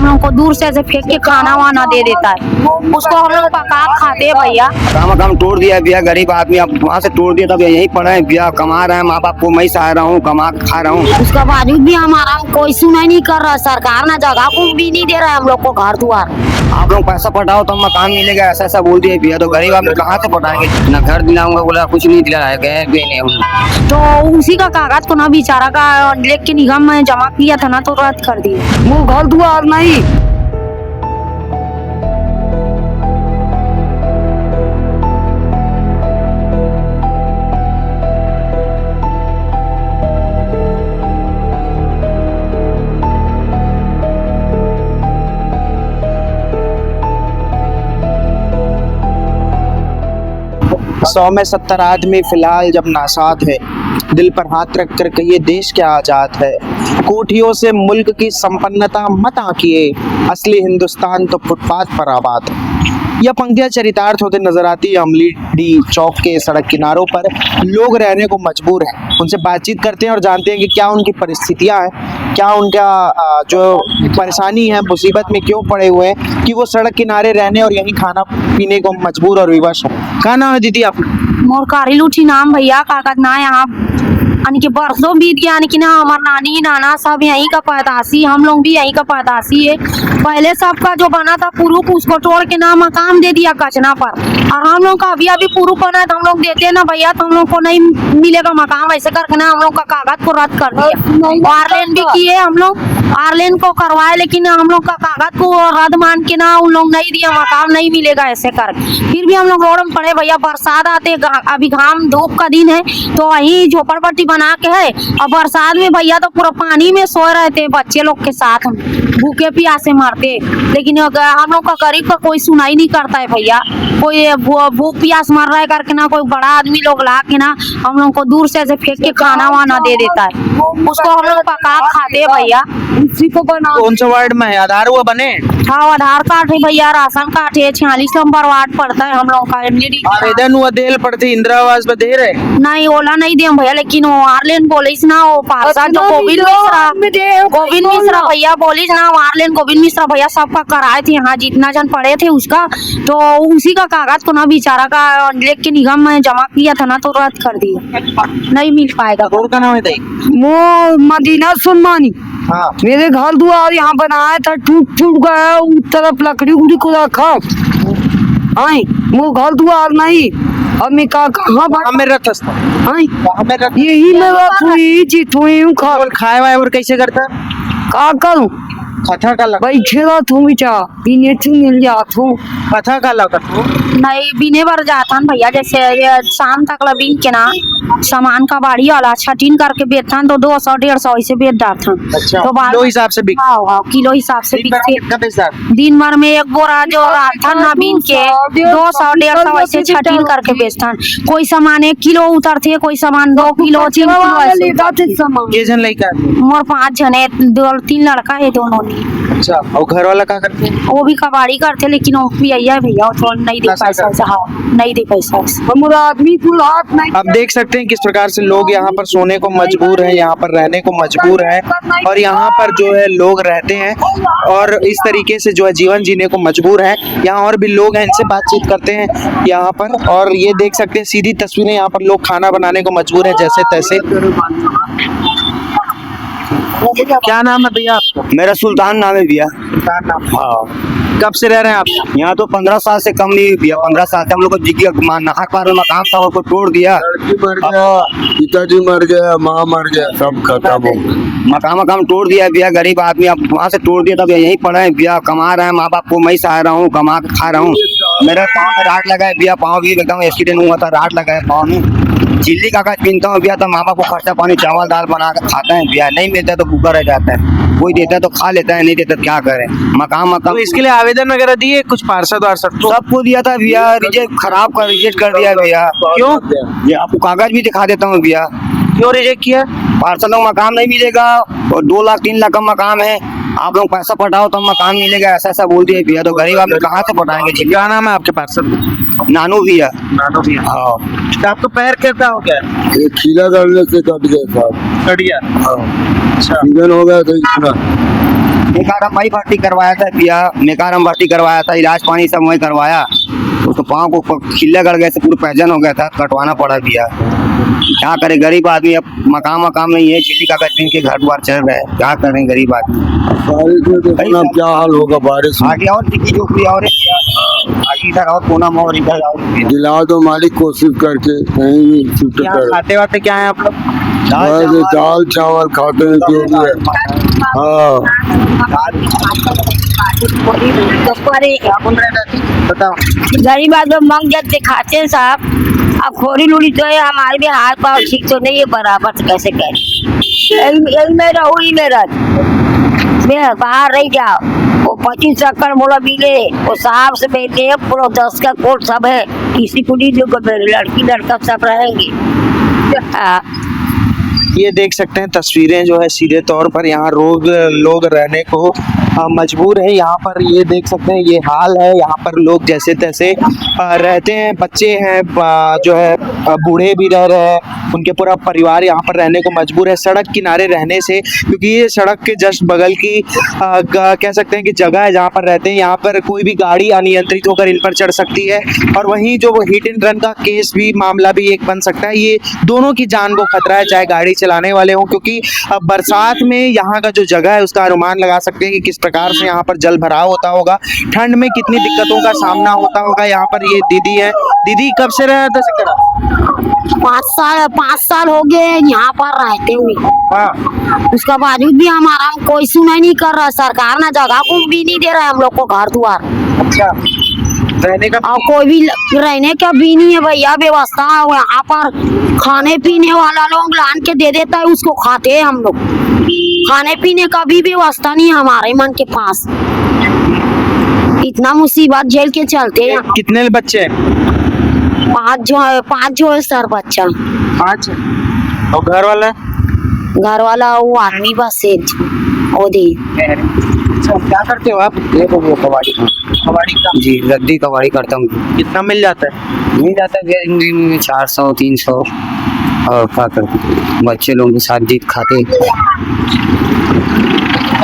हम लोग को दूर से फेंक के खाना वाना दे देता है, उसको हम लोग पका खाते हैं भैया। काम तोड़ दिया भैया, गरीब आदमी अब वहाँ से तोड़ दिया, तब यहीं पड़े हैं भैया, कमा रहे हैं, माँ बाप को मैं सहा रहा हूँ, कमा खा रहा हूँ। उसका बावजूद भी हमारा कोई सुनाई नहीं कर रहा, सरकार ना जगह को भी नहीं दे रहा है हम लोग को घर द्वार। आप लोग पैसा पटाओ तो मकान मिलेगा, ऐसा ऐसा बोल दिया भैया, तो गरीब आदमी कहाँ से पटाएंगे? ना घर दिलाऊंगा बोला, कुछ नहीं दिलाया, गए भी नहीं। तो उसी का कागज को ना बेचारा का लेख के निगम में जमा किया था ना, तो रद्द कर दिए। वो घर द्वार नहीं। सौ में 70 आदमी फिलहाल जब नासाद है, दिल पर हाथ रख कर कहिए देश क्या आजाद है। कोठियों से मुल्क की संपन्नता मत आंकिए, असली हिंदुस्तान तो फुटपाथ पर आबाद है। यह पंक्तियां चरितार्थ होते नजर आती है अमली डी चौक के सड़क किनारों पर लोग रहने को मजबूर हैं। उनसे बातचीत करते हैं और जानते हैं कि क्या उनकी परिस्थितियां हैं, क्या उनका जो परेशानी है, मुसीबत में क्यों पड़े हुए हैं कि वो सड़क किनारे रहने और यहीं खाना पीने को मजबूर और विवश हो। क्या नाम है दीदी आपका? मोर कारी लूठी नाम भैया, काका ना यहाँ यानी कि बरसों बीत गया, यानी कि ना हमारे नानी नाना सब यहीं का पैदाशी, हम लोग भी यहीं का पैदाशी है। पहले सबका जो बना था पुरुष, उसको तोड़ के ना मकान दे दिया कचना पर, और हम लोग का अभी पुरुष बना है तो हम लोग देते ना भैया, तो हम लोग को नहीं मिलेगा मकान, वैसे करके ना हम लोग का कागज को रद्द कर दिया। आरलेन भी किए हम लोग, आरलेन को करवाए, लेकिन हम लोग का कागज को रद्द मान के ना उन लोग नहीं दिया, मकान नहीं मिलेगा ऐसे करके। फिर भी हम लोग रोड में पड़े भैया, बरसात आते, अभी घाम धूप का दिन है तो वही झोपड़पट्टी बना के है, और बरसात में भैया तो पूरा पानी में सोए रहे थे बच्चे लोग के साथ, हम भूखे प्यासे मरते। लेकिन हम लोग का गरीब का कोई सुनाई नहीं करता है भैया, कोई भूख प्यास मर रहा है करके ना कोई बड़ा आदमी लोग ला के ना हम लोग को दूर से फेंक के खाना वाना दे देता है, उसको हम लोग पका खाते हैं भैया। उसी को बना। कौन सा वार्ड में है? आधार हुआ बने? हाँ, आधार कार्ड है भैया, राशन कार्ड है, 46 नंबर वार्ड पड़ता है हम लोग का। आवेदन हुआ देल पड़ती इंदिरा आवास में दे रहे? नहीं, ओला नहीं दे भैया, लेकिन वो आरलेन बोलिस ना, वो पार्षद जो गोविंद मिश्रा भैया बोलिस ना, आरलेन गोविंद मिश्रा भैया सबका कराए थे यहाँ, जितना जन पड़े थे उसका, तो उसी का कागज को ना बेचारा का लेख के निगम में जमा किया था ना, तो रद्द कर दिया, नहीं मिल पाएगा। और का नाम है दाई? वो मदीना सुनमानी। हाँ। मेरे घर द्वार यहाँ बनाया था, टूट गया, उस तरफ लकड़ी उड़ी को रखा। हाँ, वो घर द्वार नहीं, अब मैं कहाँ में रख यही में रख हुई जीत हुई हूँ। खाए वाए और कैसे करता? का करूँ? कथा का लगा बैठे रहता हूँ बेचा, पीने मिल जाता हूँ। कथा का लगा नहीं बीने बर जाता भैया, जैसे शाम तक बीन के ना सामान का बाड़ी वाला छटीन करके बेचता, तो 200-150 ऐसे बेच डालता। अच्छा, तो किलो हिसाब से बिक? हाँ, किलो हिसाब से बिकते। दिन भर में एक बोरा जो रात ना बीन के 200-150 ऐसे छटीन करके बेचता। कोई सामान 1 किलो उतरते, कोई सामान 2 किलो 3 किलो। ये जन लड़का? मोर 5 जने, 2-3 लड़का है दोनों। अच्छा, और घर वाला क्या करते हैं? वो भी कबाड़ी करते, लेकिन वो भी भैया तो नहीं दे पैसा। हाँ, नहीं दे पैसा। हमारा आदमी कुल हाथ नहीं। आप देख सकते हैं किस प्रकार से लोग यहाँ पर सोने को मजबूर हैं, यहाँ पर रहने को मजबूर हैं, और यहाँ पर जो है लोग रहते हैं और इस तरीके से जो है जीवन जीने को मजबूर हैं। यहाँ और भी लोग हैं, इनसे बातचीत करते हैं यहाँ पर, और ये देख सकते हैं सीधी तस्वीरें, यहाँ पर लोग खाना बनाने को मजबूर हैं जैसे तैसे। क्या नाम है भैया आपका? मेरा सुल्तान नाम है भैया। हाँ। कब से रह रहे हैं आप यहाँ? तो 15 साल से कम नहीं भैया, 15 साल से हम लोग को जिग्गी नाहक पार मकान था, उसको तोड़ दिया, पिताजी मर गया, माँ मर गया, सब खत्म हो गया। मकान तोड़ दिया भैया, गरीब आदमी अब वहाँ से तोड़ दिया, तब यहीं पड़े हैं भैया, कमा रहे हैं, माँ बाप को मैं सहा रहा हूँ, कमा के खा रहा हूँ। मेरा पाँव में राट लगा है भैया, पाँव भी एकदम एक्सीडेंट हुआ था, राट लगा है पाँव में। चिल्ली कागज पीनता हूँ भैया, तो माँ बाप को खर्चा पानी चावल दाल बना कर खाता है भैया, नहीं मिलता तो भूखा रह जाता है, कोई देता है तो खा लेता है, नहीं देता तो क्या करे। मकान तो इसके लिए आवेदन वगैरह दिए कुछ पार्षद वार्षद? सबको दिया था भैया, रिजेक्ट रिजेक्ट कर दिया भैया। क्यों? ये आपको कागज भी दिखा देता हूँ भैया। क्यों रिजेक्ट किया? पार्षद लोग मकान नहीं मिलेगा, और 2 लाख 3 लाख का मकान है, आप लोग पैसा पटाओ तो मकान मिलेगा, ऐसा ऐसा बोल दिया भैया, तो गरीब आदमी कहाँ से पटाएंगे जी। क्या नाम है आपके पार्षद? नानू भैया। नानू भैया। हाँ। तो आपको पैर कैसा हो गया? ये खीला गड़ने से कट गया साहब। कट गया? हाँ। अच्छा, सीजन हो गया तो इतना मेकारम वही भर्ती करवाया था भैया, मेकारम भर्ती करवाया था, इलाज पानी सब वही करवाया। उसको पाँव को खिल्ले गड़ गए थे, पूरा पैजन हो गया था, कटवाना पड़ा भैया। क्या करे गरीब आदमी, अब मकाम नहीं है, चिट्ठी कागज जिन के घर द्वार चल रहे हैं, क्या करें गरीब आदमी। बारिश में देखना क्या हाल होगा बारिश में। आगे और दिखी झोपड़ी और आगे इधर और कोना में और इधर और दिला दो मालिक कोशिश करके कहीं भी छुट्टी क्या कर। खाते वाते क्या है आप लोग? बस दाल चावल खाते हैं जो भी है। हाँ बताओ। गरीब आदमी मांग जाते खाते हैं साहब। अब खोरी लूड़ी तो है, हमारे भी हाथ पाँव ठीक तो नहीं है बराबर, से कैसे करें। यही में रहूँ ही में रह मैं बाहर रह जाओ। वो 25 चक्कर मोड़ा मिले, वो साहब से बैठे हैं, पूरा 10 का कोट सब है, किसी को नहीं जो लड़की लड़का सब रहेंगे। हाँ। ये देख सकते हैं तस्वीरें जो है सीधे तौर पर यहाँ लोग रहने को मजबूर है। यहाँ पर ये देख सकते हैं ये हाल है, यहाँ पर लोग जैसे तैसे रहते हैं, बच्चे हैं जो है बूढ़े भी रह रहे हैं, उनके पूरा परिवार यहाँ पर रहने को मजबूर है सड़क किनारे रहने से, क्योंकि ये सड़क के जस्ट बगल की कह सकते हैं कि जगह है जहाँ पर रहते हैं। यहाँ पर कोई भी गाड़ी अनियंत्रित होकर इन पर चढ़ सकती है, और वहीं जो हिट एंड रन का केस भी मामला भी एक बन सकता है। ये दोनों की जान को खतरा है, चाहे गाड़ी चलाने वाले हों, क्योंकि बरसात में यहाँ का जो जगह है उसका अनुमान लगा सकते हैं कि किस प्रकार से यहाँ पर जल भराव होता होगा, ठंड में कितनी दिक्कतों का सामना होता होगा। यहाँ पर ये दीदी है, दीदी कब से रहे थे सिकरा? 5 साल हो गए यहाँ पर रहते हुए। हाँ। उसका बावजूद भी हमारा कोई सुनाई नहीं कर रहा, सरकार ना जगह को भी नहीं दे रहा है हम लोग को घर द्वार। अच्छा, रहने का और कोई भी रहने का भी नहीं है भैया व्यवस्था। यहाँ पर खाने पीने वाला लोग लान के दे देता है, उसको खाते हैं हम लोग। खाने पीने का भी व्यवस्था नहीं है हमारे मन के पास। इतना मुसीबत झेल के चलते हैं। कितने बच्चे हैं? 5 जो है सर बच्चा। 5। और घर वाला वो आदमी बस है वो दे। क्या करते हो आप? देखो वो कबाड़ी का जी, रद्दी कबाड़ी करता हूँ। कितना मिल जाता है? मिल जाता है दिन में 400 300। और क्या करते बच्चे लोगों के साथ जीत खाते।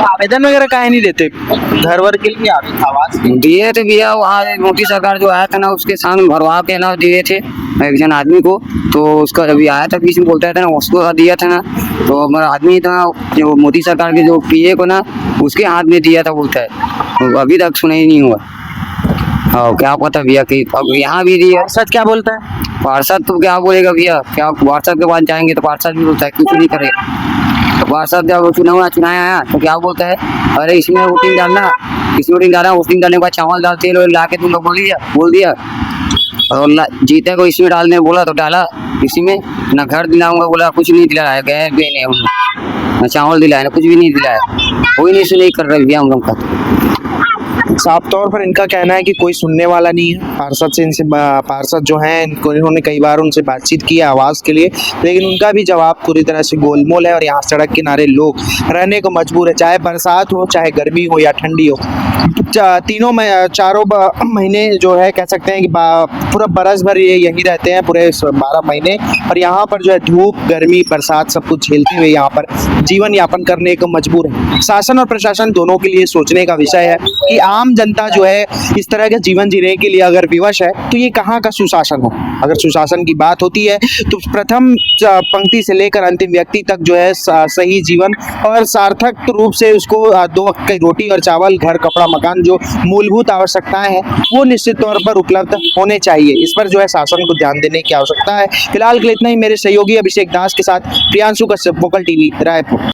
आवेदन वगैरह काहे नहीं देते घर वर के लिए? आवाज दिए थे भैया, वहाँ मोदी सरकार जो आया था ना उसके सामने भरवा के ना दिए थे एक जन आदमी को, तो उसका अभी आया था बीच में बोलता था ना, उसको दिया था ना, तो हमारा आदमी था जो मोदी सरकार के जो पीए को ना उसके हाथ में दिया था बोलता है, तो अभी तक सुना ही नहीं हुआ। हाँ क्या पता भैया कि अब यहाँ भी दिया। सच क्या बोलता है पार्षद? तो क्या बोलेगा भैया, क्या पार्षद के पास जाएंगे तो पार्षद भी बोलता है कुछ नहीं करेगा। तो पार्षद जब चुनाया आया तो क्या बोलता है, अरे इसमें वोटिंग डालना, इसमें वोटिंग डालना, वोटिंग डालने के बाद चावल दाल तेल ला के तुम लोग बोल दिया और जीते को इसमें डालने बोला तो डाला इसी में। ना घर दिलाऊंगा बोला, कुछ नहीं दिलाया, गए भी नहीं, ना चावल दिलाया, ना कुछ भी नहीं दिलाया, कोई नहीं सुनाई कर रहे भैया हम लोग का। साफ तौर पर इनका कहना है कि कोई सुनने वाला नहीं है। पार्षद जो हैं इन्होंने कई बार उनसे बातचीत की है आवाज़ के लिए, लेकिन उनका भी जवाब पूरी तरह से गोलमोल है। और यहाँ सड़क किनारे लोग रहने को मजबूर है, चाहे बरसात हो, चाहे गर्मी हो या ठंडी हो। चारों महीने जो है कह सकते हैं कि पूरा बरस भर ये यहीं रहते हैं, पूरे 12 महीने। और यहाँ पर जो है धूप गर्मी बरसात सब कुछ झेलते हुए यहाँ पर जीवन यापन करने को मजबूर है। शासन और प्रशासन दोनों के लिए सोचने का विषय है कि आम जनता जो है इस तरह का जीवन जीने के लिए अगर विवश है तो ये कहाँ का सुशासन हो। अगर सुशासन की बात होती है तो प्रथम पंक्ति से लेकर अंतिम व्यक्ति तक जो है सही जीवन और सार्थक रूप से उसको 2 वक्त की रोटी और चावल, घर, कपड़ा, मकान, जो मूलभूत आवश्यकताएं हैं वो निश्चित तौर पर उपलब्ध होने चाहिए। इस पर जो है शासन को ध्यान देने की आवश्यकता है। फिलहाल के लिए इतना ही। मेरे सहयोगी अभिषेक दास के साथ प्रियांशु कश्यप, वोकल टीवी, रायपुर।